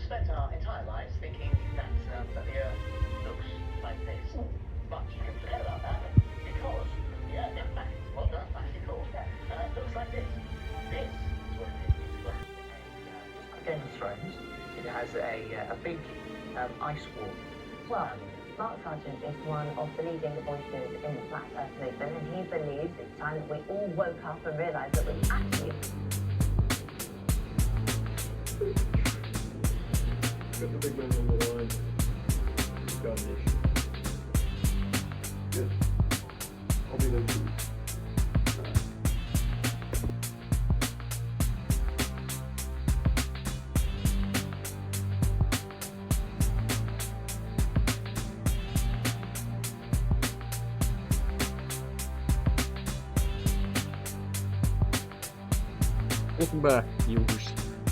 spent our entire lives thinking that the Earth looks like this. But you can forget about that because the Earth, in fact, well done, nicely called, looks like this. This is what it is. It's like Game of Thrones. It has a big ice wall. Well, Mark Sargent is one of the leading voices in the Flat Earth movement, and he believes it's time that we all woke up and realised that we actually... Got the big man on the line. Got an issue. Good. I'll be there too. Welcome back, viewers,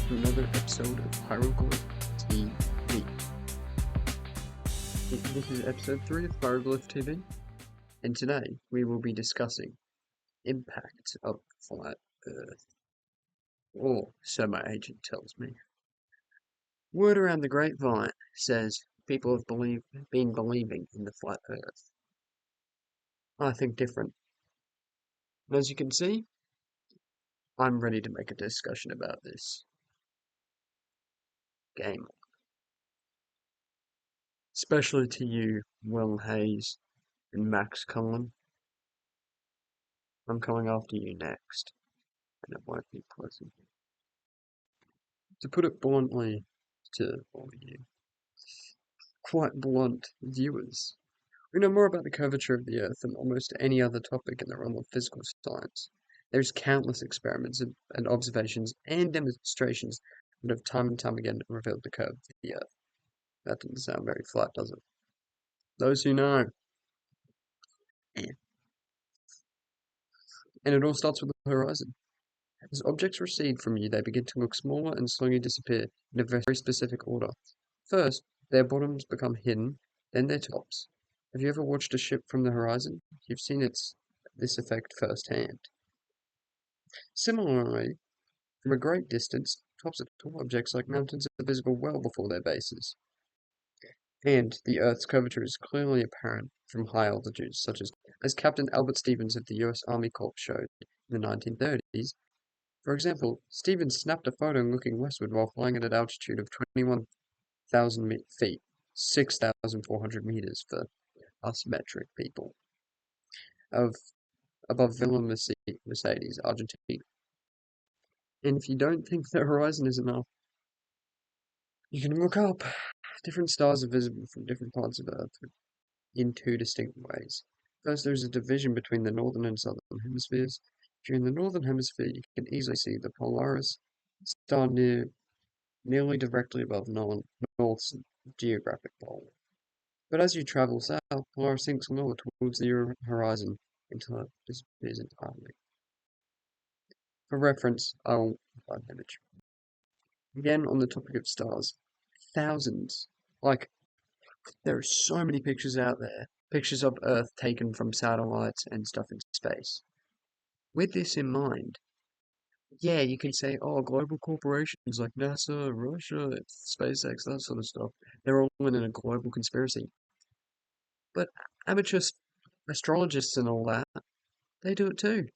to another episode of Hieroglyph TV. This is episode 3 of Hieroglyph TV, and today we will be discussing impact of flat Earth. Or so my agent tells me. Word around the grapevine says people have been believing in the flat Earth. I think different. And as you can see, I'm ready to make a discussion about this. Game. Especially to you, Will Hayes and Max Cullen. I'm coming after you next, and it won't be pleasant. To put it bluntly to all you, quite blunt viewers, we know more about the curvature of the Earth than almost any other topic in the realm of physical science. There's countless experiments and observations and demonstrations that have time and time again revealed the curve of the Earth. That doesn't sound very flat, does it? Those who know. And it all starts with the horizon. As objects recede from you, they begin to look smaller and slowly disappear in a very specific order. First, their bottoms become hidden, then their tops. Have you ever watched a ship from the horizon? You've seen this effect firsthand. Similarly, from a great distance, tops of tall objects like mountains are visible well before their bases. And the Earth's curvature is clearly apparent from high altitudes, such as Captain Albert Stevens of the US Army Corps showed in the 1930s. For example, Stevens snapped a photo looking westward while flying at an altitude of 21,000 feet, 6,400 meters for us metric people, above Villa Mercedes, Argentina. And if you don't think the horizon is enough, you can look up. Different stars are visible from different parts of Earth in two distinct ways. First, there is a division between the northern and southern hemispheres. If you're in the northern hemisphere, you can easily see the Polaris star nearly directly above North's geographic pole. But as you travel south, Polaris sinks lower towards the horizon until it disappears entirely. For reference, I'll provide an image. Again, on the topic of stars, thousands, there are so many pictures out there, pictures of Earth taken from satellites and stuff in space. With this in mind, yeah, you can say, oh, global corporations like NASA, Russia, SpaceX, that sort of stuff, they're all in a global conspiracy. But amateur astrologists and all that, they do it too.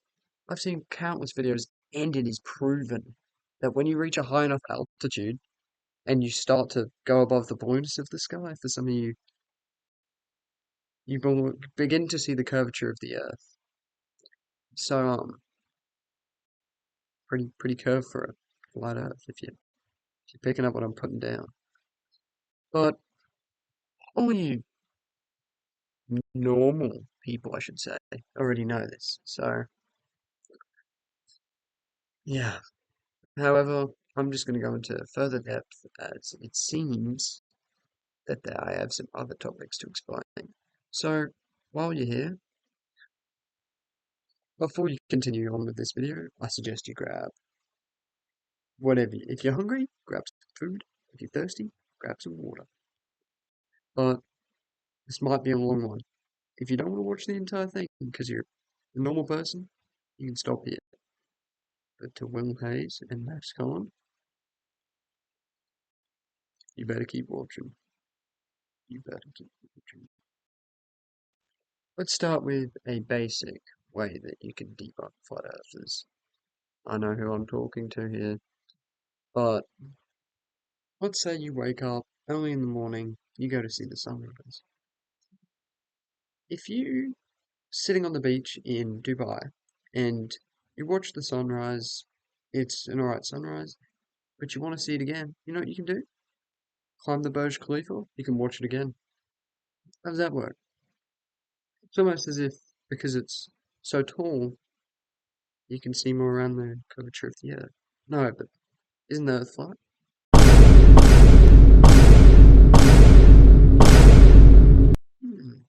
I've seen countless videos, and it is proven that when you reach a high enough altitude and you start to go above the blueness of the sky, for some of you, you will begin to see the curvature of the Earth. So, pretty curved for a flat Earth if you're picking up what I'm putting down. But all you normal people, I should say, already know this. So, yeah. However, I'm just going to go into further depth as it seems that I have some other topics to explain. So, while you're here, before you continue on with this video, I suggest you grab whatever. If you're hungry, grab some food. If you're thirsty, grab some water. But this might be a long one. If you don't want to watch the entire thing because you're a normal person, you can stop here. But to Will Hayes and Max Cullen, You better keep watching. You better keep watching. Let's start with a basic way that you can debunk flat earthers. I know who I'm talking to here, but let's say you wake up early in the morning, you go to see the sunrise. If you sitting on the beach in Dubai and you watch the sunrise, it's an alright sunrise, but you want to see it again, you know what you can do? Climb the Burj Khalifa, you can watch it again. How does that work? It's almost as if, because it's so tall, you can see more around the curvature of the Earth. No, but isn't the Earth flat? Hmm.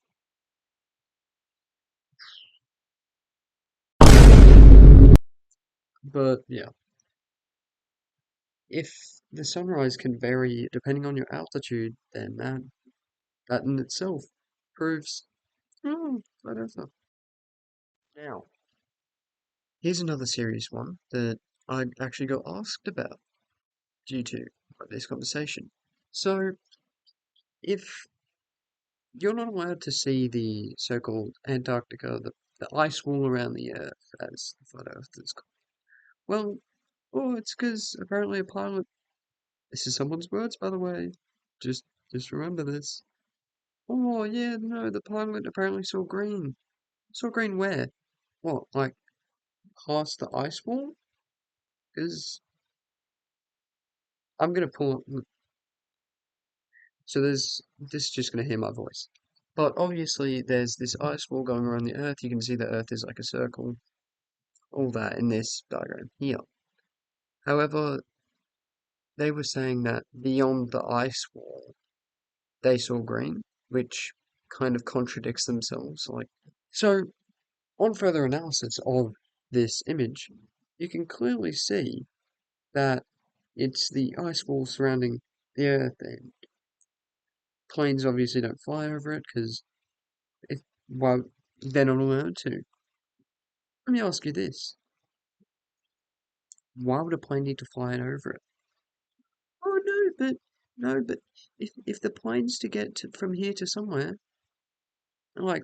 But yeah, if the sunrise can vary depending on your altitude, then that in itself proves, flat Earther. Now, here's another serious one that I actually got asked about due to this conversation. So, if you're not allowed to see the so-called Antarctica, the ice wall around the Earth, as the flat earthers call it, well, it's because apparently a pilot, this is someone's words, by the way, just just remember this. Oh, yeah, no, the pilot apparently saw green. Saw green where? What, like, past the ice wall? Because I'm gonna pull up. So this is just going to hear my voice. But obviously there's this ice wall going around the Earth. You can see the Earth is like a circle. All that in this diagram here. However, they were saying that beyond the ice wall, they saw green, which kind of contradicts themselves. So, on further analysis of this image, you can clearly see that it's the ice wall surrounding the Earth, and planes obviously don't fly over it because well, they're not allowed to. Let me ask you this. Why would a plane need to fly it over it? Oh no, but if the plane's to get from here to somewhere, like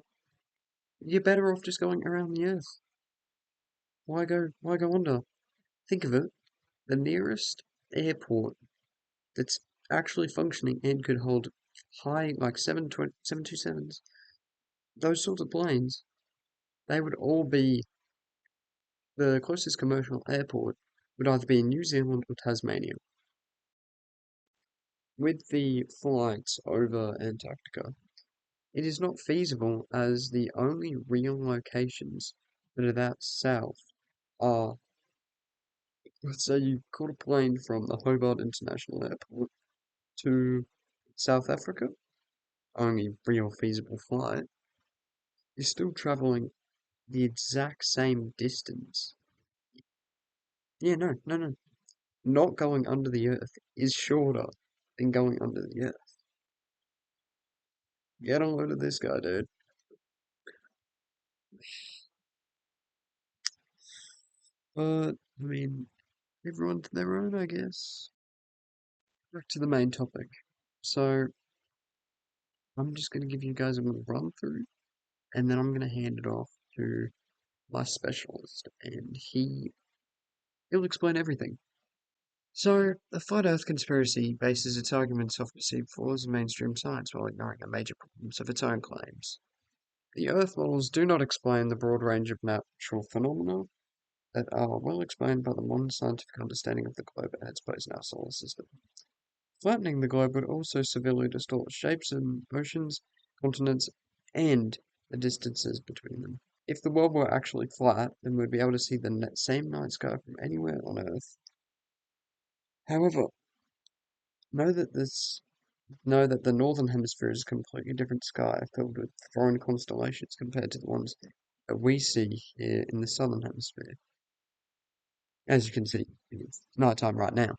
you're better off just going around the Earth. Why go under? Think of it. The nearest airport that's actually functioning and could hold high like 727s, those sorts of planes, they would all be the closest commercial airport would either be in New Zealand or Tasmania. With the flights over Antarctica, it is not feasible as the only real locations that are that south are, let's say you caught a plane from the Hobart International Airport to South Africa, only real feasible flight, you're still traveling the exact same distance. Yeah, no. Not going under the Earth is shorter than going under the Earth. Get a load of this guy, dude. But, I mean, everyone to their own, I guess. Back to the main topic. So, I'm just going to give you guys a little run through, and then I'm going to hand it off to my specialist, and he'll explain everything. So, the Flat Earth conspiracy bases its arguments off perceived flaws in mainstream science while ignoring the major problems of its own claims. The Earth models do not explain the broad range of natural phenomena that are well explained by the modern scientific understanding of the globe and its place in our solar system. Flattening the globe would also severely distort shapes and oceans, continents, and the distances between them. If the world were actually flat, then we'd be able to see the same night sky from anywhere on Earth. However, know that the northern hemisphere is a completely different sky filled with foreign constellations compared to the ones that we see here in the southern hemisphere. As you can see, it's nighttime right now.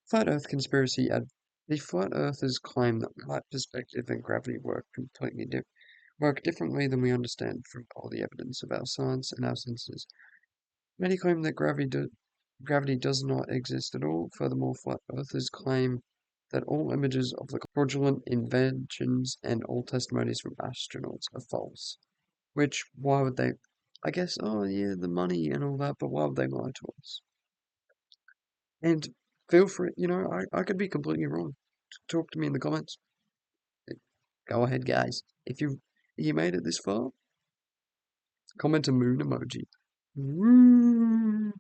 Flat Earth conspiracy. The flat earthers claim that light perspective and gravity work differently than we understand from all the evidence of our science and our senses. Many claim that Gravity does not exist at all. Furthermore, flat earthers claim that all images of the fraudulent inventions and all testimonies from astronauts are false. Which, why would they? I guess, oh yeah, the money and all that, but why would they lie to us? And feel free, I could be completely wrong. Talk to me in the comments. Go ahead, guys. If you made it this far, comment a moon emoji. Woo!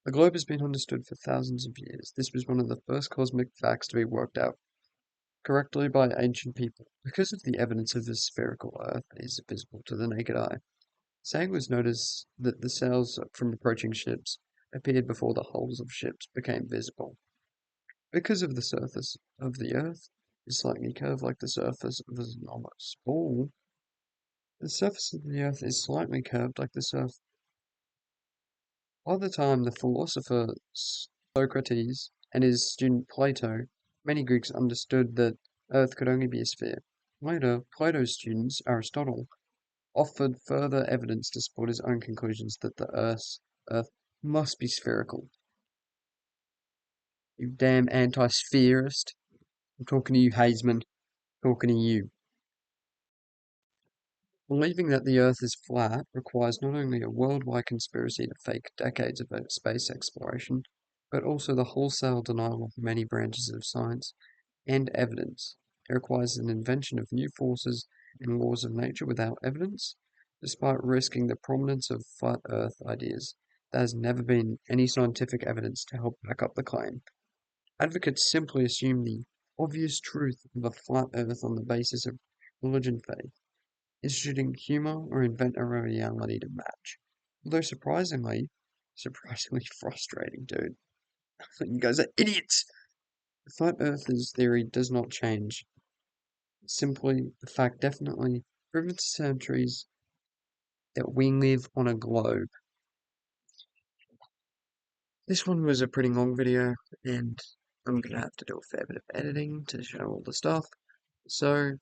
The globe has been understood for thousands of years. This was one of the first cosmic facts to be worked out correctly by ancient people. Because of the evidence of the spherical Earth is visible to the naked eye, Sang was noticed that the sails from approaching ships appeared before the hulls of ships became visible. Because of the surface of the Earth is slightly curved like the surface of an enormous ball, the surface of the Earth is slightly curved like the surface. By the time the philosopher Socrates and his student Plato, many Greeks understood that Earth could only be a sphere. Later, Plato's student Aristotle offered further evidence to support his own conclusions that the Earth must be spherical. You damn anti-spherist. I'm talking to you, Hazeman. Talking to you. Believing that the Earth is flat requires not only a worldwide conspiracy to fake decades of space exploration, but also the wholesale denial of many branches of science and evidence. It requires an invention of new forces and laws of nature without evidence, despite risking the prominence of flat Earth ideas. There has never been any scientific evidence to help back up the claim. Advocates simply assume the obvious truth of a flat Earth on the basis of religion faith, instituting humor or invent a reality to match. Although surprisingly frustrating, dude. You guys are idiots! The flat earthers theory does not change. Simply, the fact definitely proven to centuries that we live on a globe. This one was a pretty long video, and I'm gonna have to do a fair bit of editing to show all the stuff. So,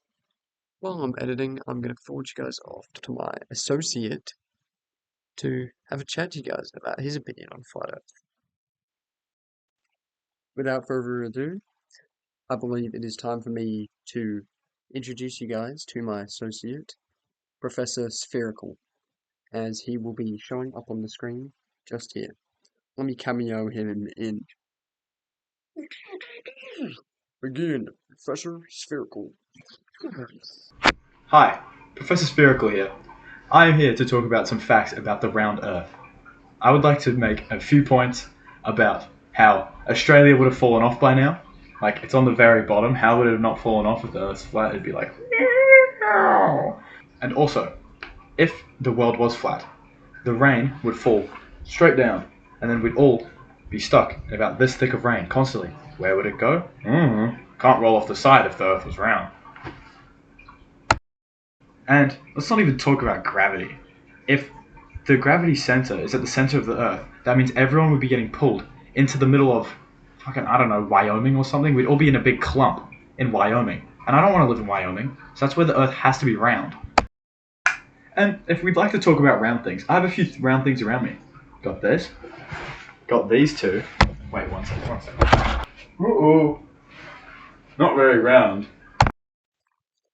while I'm editing, I'm gonna forward you guys off to my associate to have a chat to you guys about his opinion on flat Earth. Without further ado, I believe it is time for me to introduce you guys to my associate, Professor Spherical, as he will be showing up on the screen just here. Let me cameo him in. Begin, Professor Spherical. Hi, Professor Spherical here. I am here to talk about some facts about the round Earth. I would like to make a few points about how Australia would have fallen off by now. Like, it's on the very bottom. How would it have not fallen off if the Earth's flat? It'd be like, no. And also, if the world was flat, the rain would fall straight down, and then we'd all be stuck in about this thick of rain constantly. Where would it go? Can't roll off the side if the Earth was round. And let's not even talk about gravity. If the gravity center is at the center of the Earth, that means everyone would be getting pulled into the middle of fucking, I don't know, Wyoming or something. We'd all be in a big clump in Wyoming. And I don't want to live in Wyoming, so that's where the Earth has to be round. And if we'd like to talk about round things, I have a few round things around me. Got this. Got these two. Wait, one second. Uh-oh. Not very round.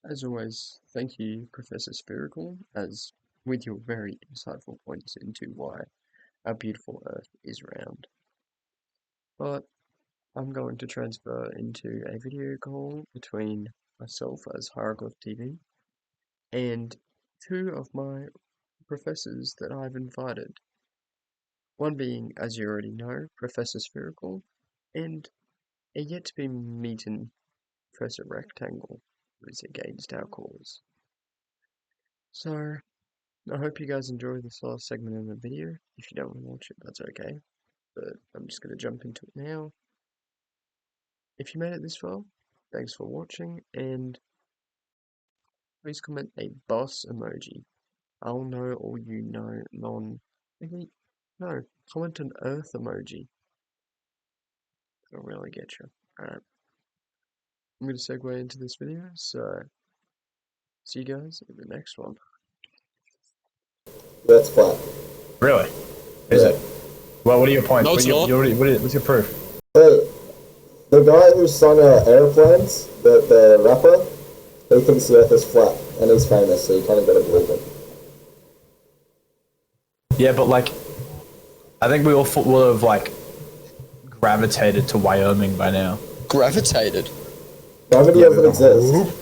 As always, thank you, Professor Spherical, as with your very insightful points into why our beautiful Earth is round. But I'm going to transfer into a video call between myself as Hieroglyph TV and two of my professors that I've invited. One being, as you already know, Professor Spherical, and a yet to be meeting Professor Rectangle, who is against our cause. So, I hope you guys enjoy this last segment of the video. If you don't want to watch it, that's okay. But I'm just going to jump into it now. If you made it this far, thanks for watching, and please comment a boss emoji. I'll know all you know no, comment an earth emoji. It'll really get you. Alright. I'm going to segue into this video, so see you guys in the next one. That's flat. Really? Is Yeah. it? Well, what are your points? No, it's not. What's your proof? Hey, the guy who sung Airplanes, the rapper, he thinks the Earth is flat, and he's famous, so you kind of gotta believe him. Yeah, but like, I think we all would have like gravitated to Wyoming by now. Gravitated. Gravity doesn't exist.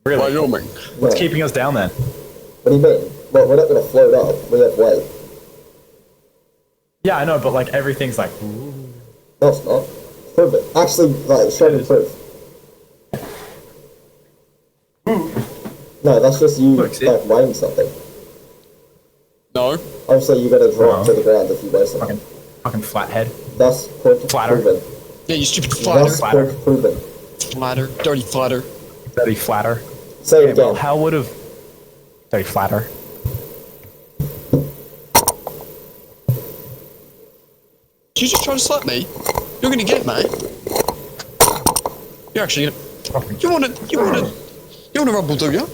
Really? Wyoming. What's No. keeping us down then? What do you mean? Well, we're not gonna float up. We have weight. Yeah, I know, but like everything's like. No, it's not. Prove it. Actually, like, show me proof. No, that's just you, Look, see? like, weighing something. No. Obviously, you gotta drop No. to the ground if you weigh something. Fucking flathead. That's point Flatter. proven. Yeah, you stupid flatter. That's point proven. Flatter. Dirty flatter. Dirty flatter. Say it Okay, well, again. how would have. Dirty flatter. Did you just try to slap me? You're gonna get me. You're actually gonna. You wanna rumble, do you?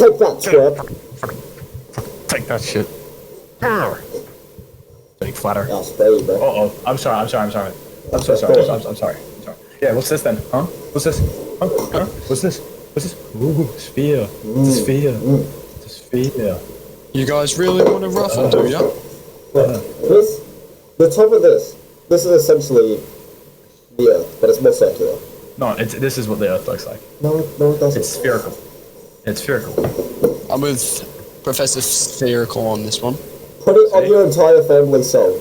Take that, twerp. Take that shit. Dirty flatter. Oh, spare you, bro. Oh, I'm sorry. I'm so sorry. I'm sorry. Yeah, what's this then? Huh? What's this? Huh? What's this? Ooh, sphere. It's a sphere. It's a sphere. You guys really wanna ruffle, do ya? Look, the top of this is essentially the Earth, but it's more circular. No, this is what the Earth looks like. No, it doesn't. It's spherical. It's spherical. I'm with Professor Spherical on this one. Put it on your entire family soul.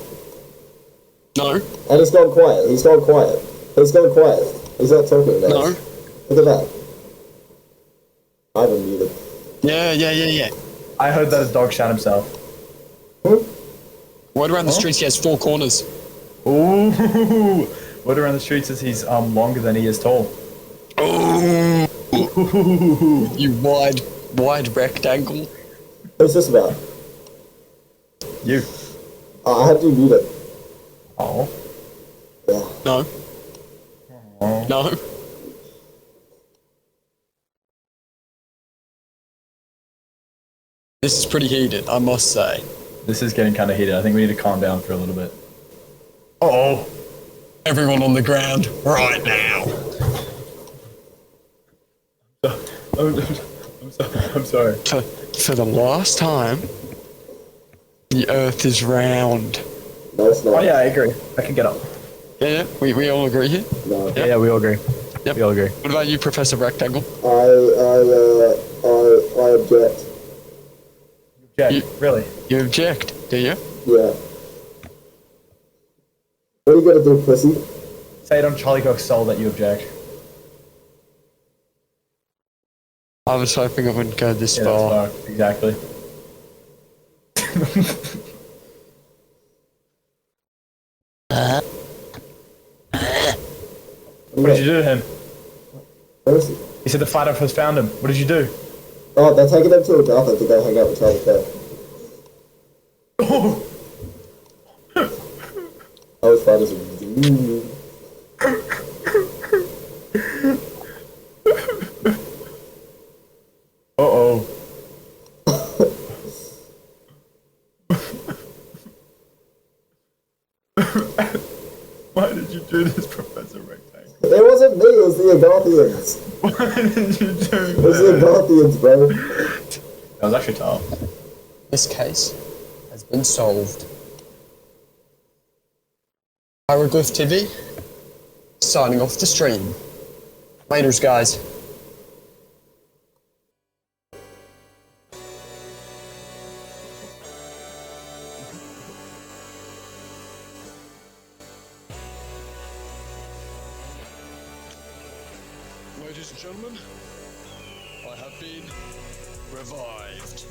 No. And he's gone quiet. He's not talking now. No. Look at that. I've been muted. Yeah. I heard that his dog shot himself. Word around the streets he has 4 corners. Ooh. Word around the streets is he's longer than he is tall. Oh. You wide rectangle. Who's this about? You. I had you muted. Oh. Yeah. No. Oh. No. This is pretty heated, I must say. This is getting kind of heated. I think we need to calm down for a little bit. Oh. Everyone on the ground, right now. I'm sorry. For the last time, the Earth is round. No, it's not. Oh yeah, I agree. I can get up. Yeah, we all agree here. No. Yeah, we all agree. Yep. We all agree. What about you, Professor Rectangle? I object. Yeah, You- really? You object, do you? Yeah. What are you gonna do, pussy? Say it on Charlie Cook's soul that you object. I was hoping it wouldn't go this Yeah, far. that's fucked. Exactly. What did you do to him? Where is he? He said the flat earth has found him. What did you do? Oh, they're taking him to a bathroom to go hang out with Charlie Kirk. Oh. I was fine as a... Uh-oh. Why did you do this, Professor Rectangle? It wasn't me, it was the Agarthians. Why did you do It was the that? Agarthians, bro. That was actually tough. This case has been solved. Hieroglyph TV, signing off the stream. Laters, guys. Ladies and gentlemen, I have been revived.